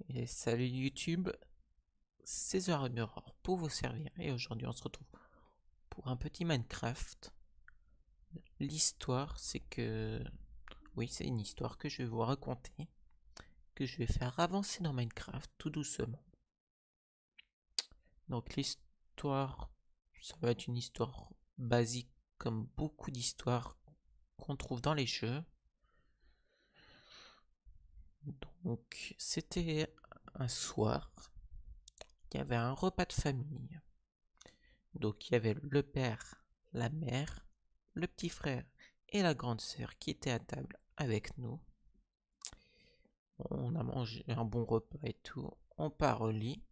Et salut YouTube, c'est The Armoror pour vous servir. Et aujourd'hui on se retrouve pour un petit Minecraft. L'histoire c'est que... Oui, c'est une histoire que je vais vous raconter, que je vais faire avancer dans Minecraft tout doucement. Donc l'histoire, ça va être une histoire basique comme beaucoup d'histoires qu'on trouve dans les jeux. Donc c'était un soir, il y avait un repas de famille. Donc il y avait le père, la mère, le petit frère et la grande sœur qui étaient à table avec nous. On a mangé un bon repas et tout. On part au lit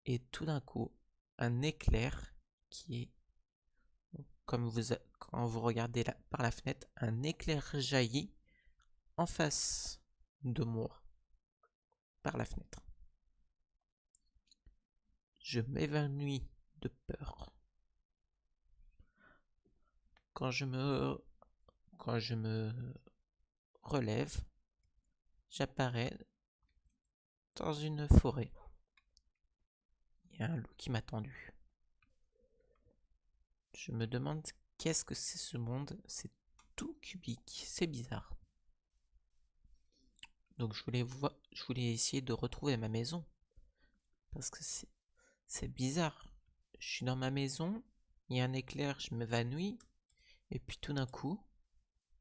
et tout d'un coup, un éclair qui est, comme quand vous regardez par la fenêtre, un éclair jaillit en face de moi par la fenêtre. Je m'évanouis de peur. Quand je me relève, j'apparais dans une forêt. Il y a un loup qui m'a tendu. Je me demande qu'est-ce que c'est ce monde. C'est tout cubique, c'est bizarre. Donc je voulais essayer de retrouver ma maison. Parce que c'est bizarre. Je suis dans ma maison, il y a un éclair, je m'évanouis. Et puis tout d'un coup,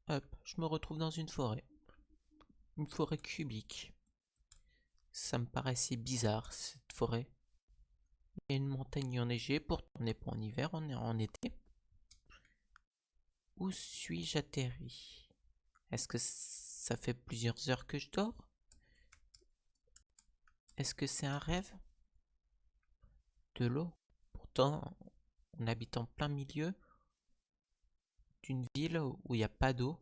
hop, je me retrouve dans une forêt. Une forêt cubique. Ça me paraissait bizarre, cette forêt. Il y a une montagne enneigée, pourtant on n'est pas en hiver, on est en été. Où suis-je atterri? Est-ce que ça fait plusieurs heures que je dors? Est-ce que c'est un rêve? De l'eau? Pourtant, on habite en plein milieu d'une ville où il n'y a pas d'eau.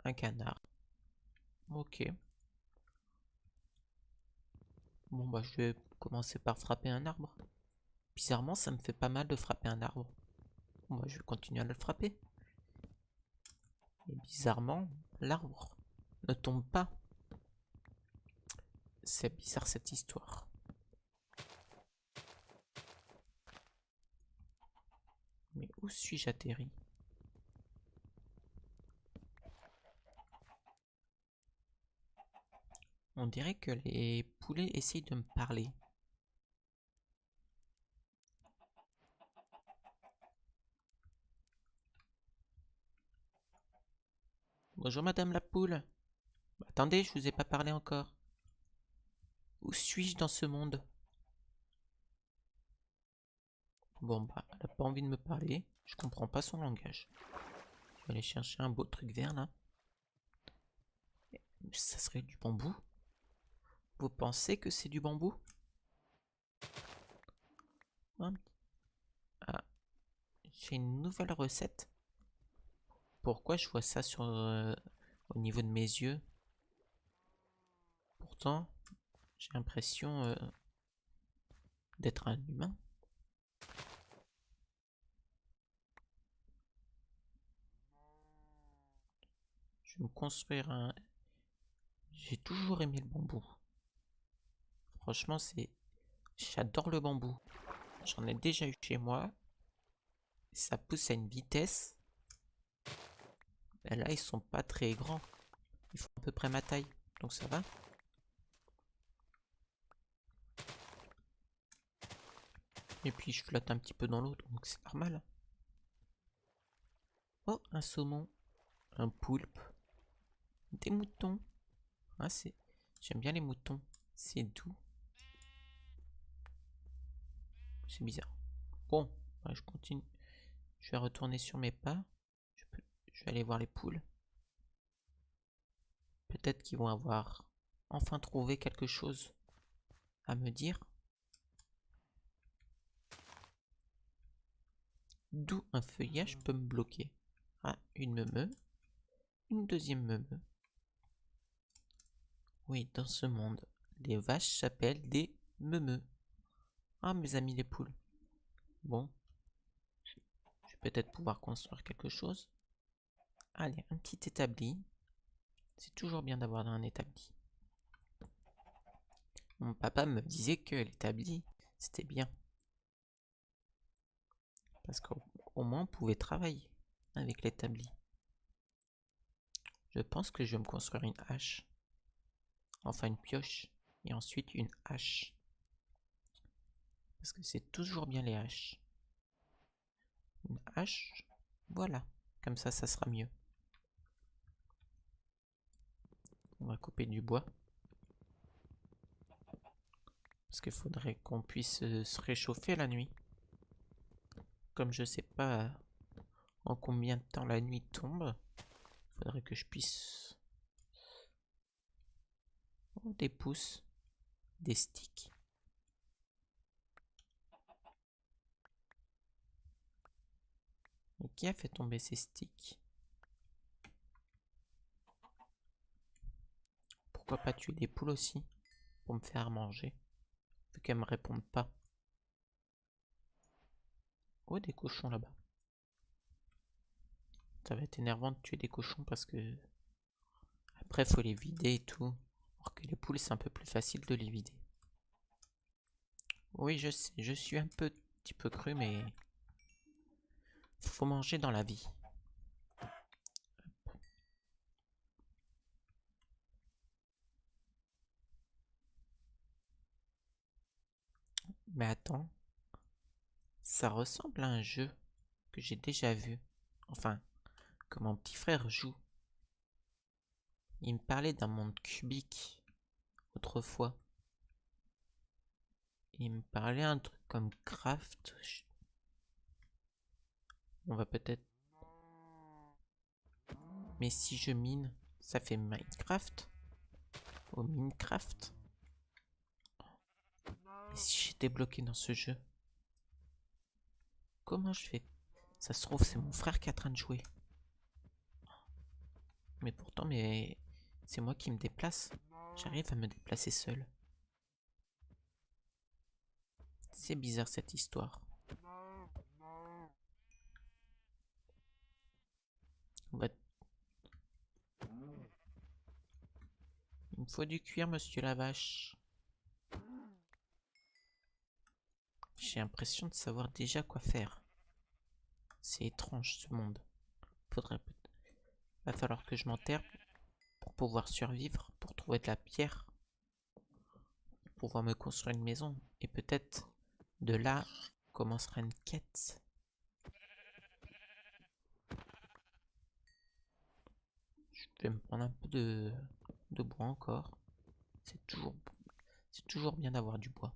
Un canard. Ok. Bon bah je vais commencer par frapper un arbre. Bizarrement, ça me fait pas mal de frapper un arbre. Bon bah je vais continuer à le frapper. Et bizarrement, l'arbre ne tombe pas. C'est bizarre cette histoire. Mais où suis-je atterri? On dirait que les poulets essayent de me parler. Bonjour Madame la poule. Attendez, je vous ai pas parlé encore. Où suis-je dans ce monde? Bon bah, elle a pas envie de me parler. Je comprends pas son langage. Je vais aller chercher un beau truc vert là. Ça serait du bambou? Vous pensez que c'est du bambou? Ah, j'ai une nouvelle recette. Pourquoi je vois ça au niveau de mes yeux? Pourtant, j'ai l'impression d'être un humain. Je vais me construire un... J'ai toujours aimé le bambou. Franchement, j'adore le bambou. J'en ai déjà eu chez moi. Ça pousse à une vitesse. Et là, ils sont pas très grands. Ils font à peu près ma taille. Donc ça va. Et puis je flotte un petit peu dans l'eau, donc c'est normal. Oh, un saumon. Un poulpe. Des moutons. Ah, j'aime bien les moutons. C'est doux. C'est bizarre. Bon, bah, je continue. Je vais retourner sur mes pas. Je vais aller voir les poules. Peut-être qu'ils vont avoir enfin trouvé quelque chose à me dire. D'où un feuillage peut me bloquer. Ah, une meumeu. Une deuxième meumeu. Oui, dans ce monde, les vaches s'appellent des meumeux. Ah, mes amis les poules. Bon, je vais peut-être pouvoir construire quelque chose. Allez, un petit établi. C'est toujours bien d'avoir un établi. Mon papa me disait que l'établi, c'était bien. Parce qu'au moins, on pouvait travailler avec l'établi. Je pense que je vais me construire une hache. Enfin, une pioche. Et ensuite, une hache. Parce que c'est toujours bien les haches. Une hache, voilà. Comme ça sera mieux. On va couper du bois. Parce qu'il faudrait qu'on puisse se réchauffer la nuit. Comme je sais pas en combien de temps la nuit tombe, il faudrait que je puisse... Oh, des pouces, des sticks. Mais qui a fait tomber ces sticks? Pourquoi pas tuer des poules aussi? Pour me faire manger. Vu qu'elles me répondent pas. Oh, des cochons là-bas. Ça va être énervant de tuer des cochons parce que... Après, faut les vider et tout. Alors que les poules, c'est un peu plus facile de les vider. Oui, je sais, je suis un petit peu cru, mais... Faut manger dans la vie. Mais attends, ça ressemble à un jeu que j'ai déjà vu. Enfin, que mon petit frère joue. Il me parlait d'un monde cubique autrefois. Il me parlait un truc comme Craft. On va peut-être... Mais si je mine, ça fait Minecraft? Au Minecraft? Et si j'étais bloqué dans ce jeu? Comment je fais? Ça se trouve, c'est mon frère qui est en train de jouer. Mais pourtant, c'est moi qui me déplace. J'arrive à me déplacer seul. C'est bizarre cette histoire. Il me faut du cuir, monsieur la vache. J'ai l'impression de savoir déjà quoi faire. C'est étrange ce monde. Va falloir que je m'enterre pour pouvoir survivre, pour trouver de la pierre, pour pouvoir me construire une maison. Et peut-être de là commencera une quête. Je vais me prendre un peu de bois encore. C'est toujours bien d'avoir du bois.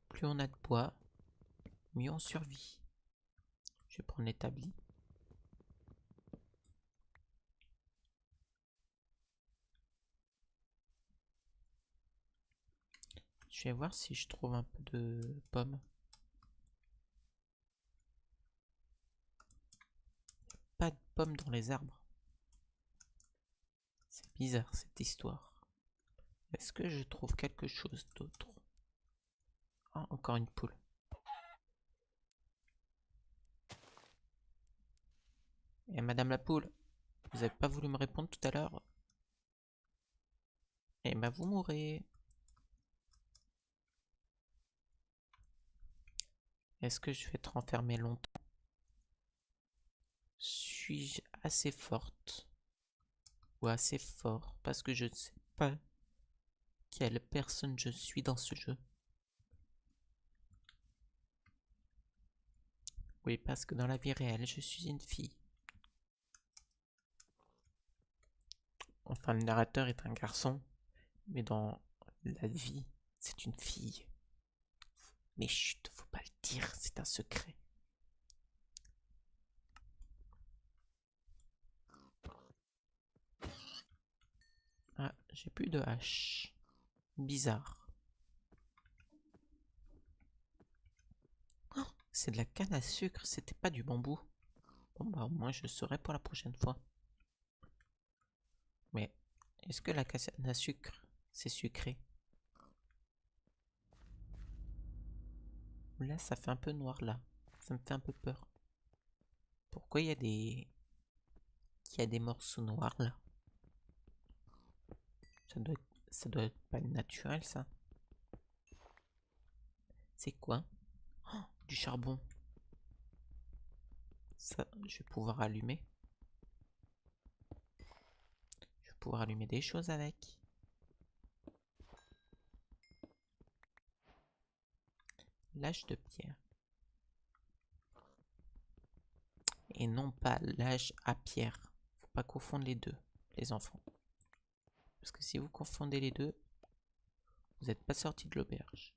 Plus on a de bois, mieux on survit. Je vais prendre l'établi. Je vais voir si je trouve un peu de pommes. Pas de pommes dans les arbres. C'est bizarre cette histoire. Est-ce que je trouve quelque chose d'autre? Ah, encore une poule. Et madame la poule, vous avez pas voulu me répondre tout à l'heure? Eh ben vous mourrez. Est-ce que je vais être enfermée longtemps? Suis-je assez forte? Ou assez fort? Parce que je ne sais pas quelle personne je suis dans ce jeu. Oui, parce que dans la vie réelle, je suis une fille. Enfin, le narrateur est un garçon, mais dans la vie, c'est une fille. Mais chut, faut pas le dire, c'est un secret. Ah, j'ai plus de hache. Bizarre. Oh, c'est de la canne à sucre, c'était pas du bambou. Bon bah au moins je saurai pour la prochaine fois. Mais est-ce que la canne à sucre, c'est sucré? Là, ça fait un peu noir là. Ça me fait un peu peur. Pourquoi il y a des morceaux noirs là? Ça doit être pas naturel, ça. C'est quoi? Oh, du charbon. Ça, je vais pouvoir allumer. Je vais pouvoir allumer des choses avec. L'âge de pierre. Et non pas l'âge à pierre. Faut pas confondre les deux, les enfants. Parce que si vous confondez les deux, vous n'êtes pas sorti de l'auberge.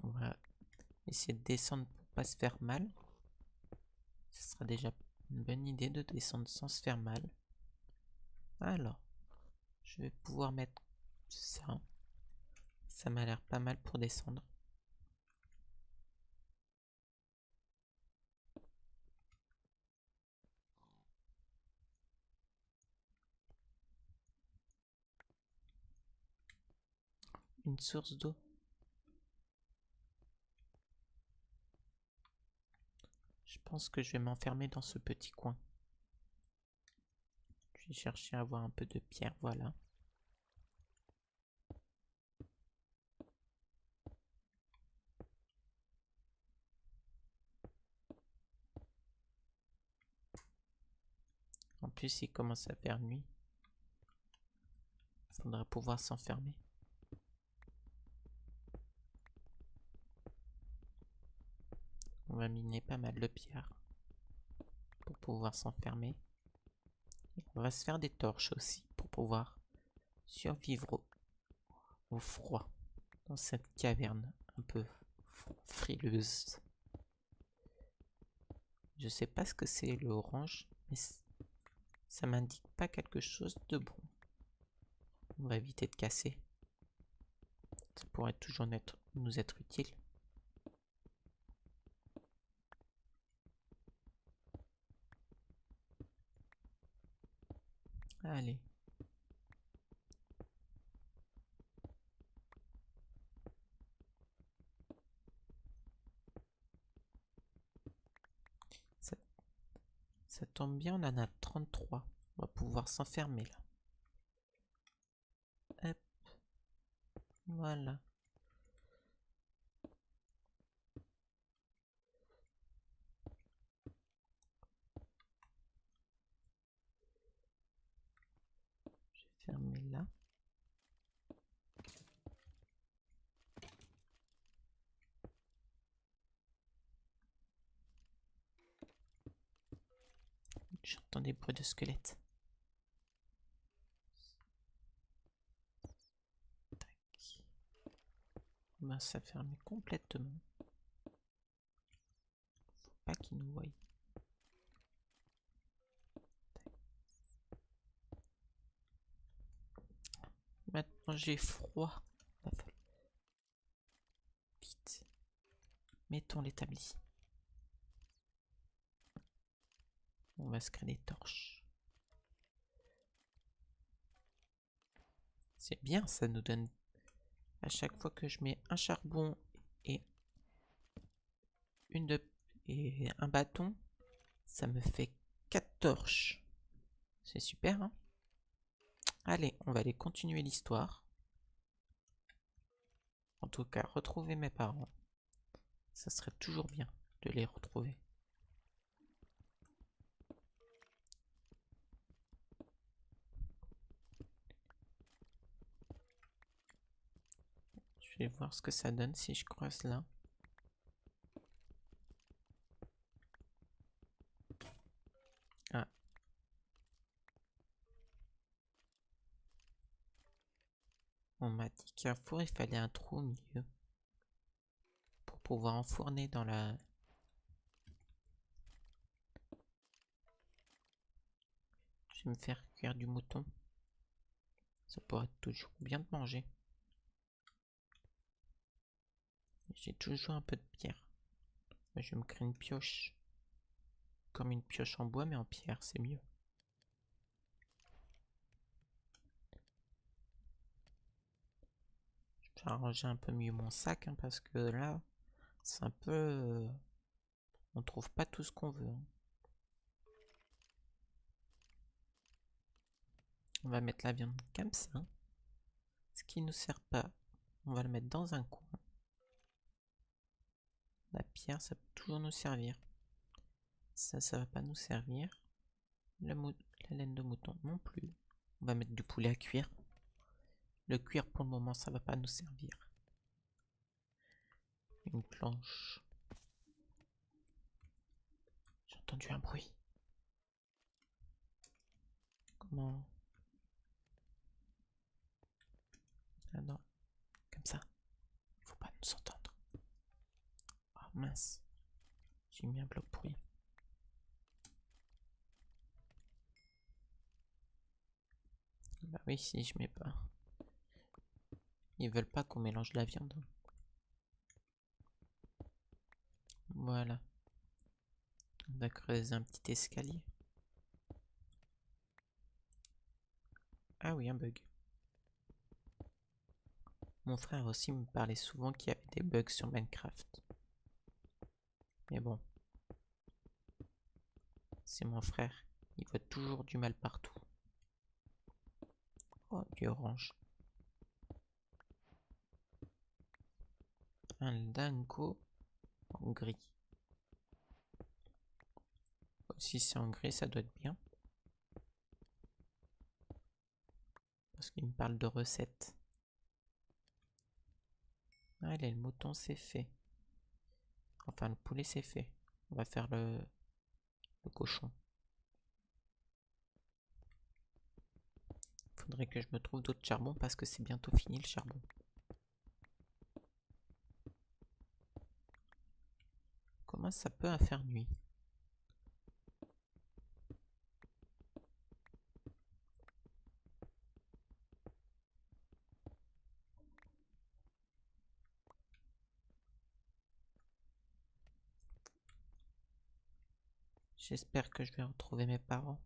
On va essayer de descendre pour pas se faire mal. Ce sera déjà une bonne idée de descendre sans se faire mal. Alors, je vais pouvoir mettre ça. Ça m'a l'air pas mal pour descendre. Une source d'eau. Je pense que je vais m'enfermer dans ce petit coin. Je vais chercher à avoir un peu de pierre, voilà. En plus, il commence à faire nuit. Il faudra pouvoir s'enfermer. On va miner pas mal de pierre pour pouvoir s'enfermer. On va se faire des torches aussi pour pouvoir survivre au froid dans cette caverne un peu frileuse. Je sais pas ce que c'est le orange, mais ça m'indique pas quelque chose de bon. On va éviter de casser. Ça pourrait toujours nous être utile. Allez. Ça tombe bien, on en a 33. On va pouvoir s'enfermer là. Hop. Voilà. Je vais fermer là. J'entends des bruits de squelettes. Tac. Ben, ça ferme complètement. Faut pas qu'ils nous voient. Maintenant j'ai froid. Vite. Mettons l'établi. On va se créer des torches. C'est bien, ça nous donne... À chaque fois que je mets un charbon et et un bâton, ça me fait 4 torches. C'est super, hein? Allez, on va aller continuer l'histoire. En tout cas, retrouver mes parents. Ça serait toujours bien de les retrouver. Je vais voir ce que ça donne si je croise là. Ah. On m'a dit qu'un four, il fallait un trou au milieu. Pour pouvoir enfourner dans la... Je vais me faire cuire du mouton. Ça pourrait être toujours bien de manger. J'ai toujours un peu de pierre. Je vais me créer une pioche. Comme une pioche en bois, mais en pierre, c'est mieux. Je Je vais arranger un peu mieux mon sac, hein, parce que là, c'est un peu... on trouve pas tout ce qu'on veut, hein. On va mettre la viande comme ça. Ce qui nous sert pas, on va le mettre dans un coin. La pierre, ça peut toujours nous servir. Ça va pas nous servir. La laine de mouton non plus. On va mettre du poulet à cuire. Le cuir, pour le moment, ça va pas nous servir. Une planche. J'ai entendu un bruit. Comment? Ah non, comme ça. Faut pas nous entendre. Ah mince. J'ai mis un bloc pourri. Bah oui, si je mets pas. Ils veulent pas qu'on mélange la viande. Voilà. On va creuser un petit escalier. Ah oui, un bug. Mon frère aussi me parlait souvent qu'il y avait des bugs sur Minecraft. Mais bon. C'est mon frère. Il voit toujours du mal partout. Oh, du orange. Un dingo en gris. Si c'est en gris, ça doit être bien. Parce qu'il me parle de recettes. Allez, le mouton c'est fait. Enfin, le poulet c'est fait. On va faire le cochon. Faudrait que je me trouve d'autres charbons parce que c'est bientôt fini le charbon. Comment ça peut faire nuit? J'espère que je vais retrouver mes parents.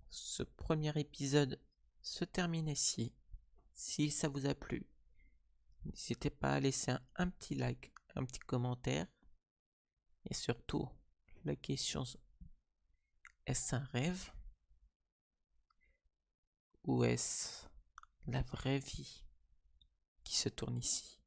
Ce premier épisode se termine ici. Si ça vous a plu, n'hésitez pas à laisser un petit like, un petit commentaire. Et surtout, la question, est-ce un rêve ou est-ce la vraie vie qui se tourne ici?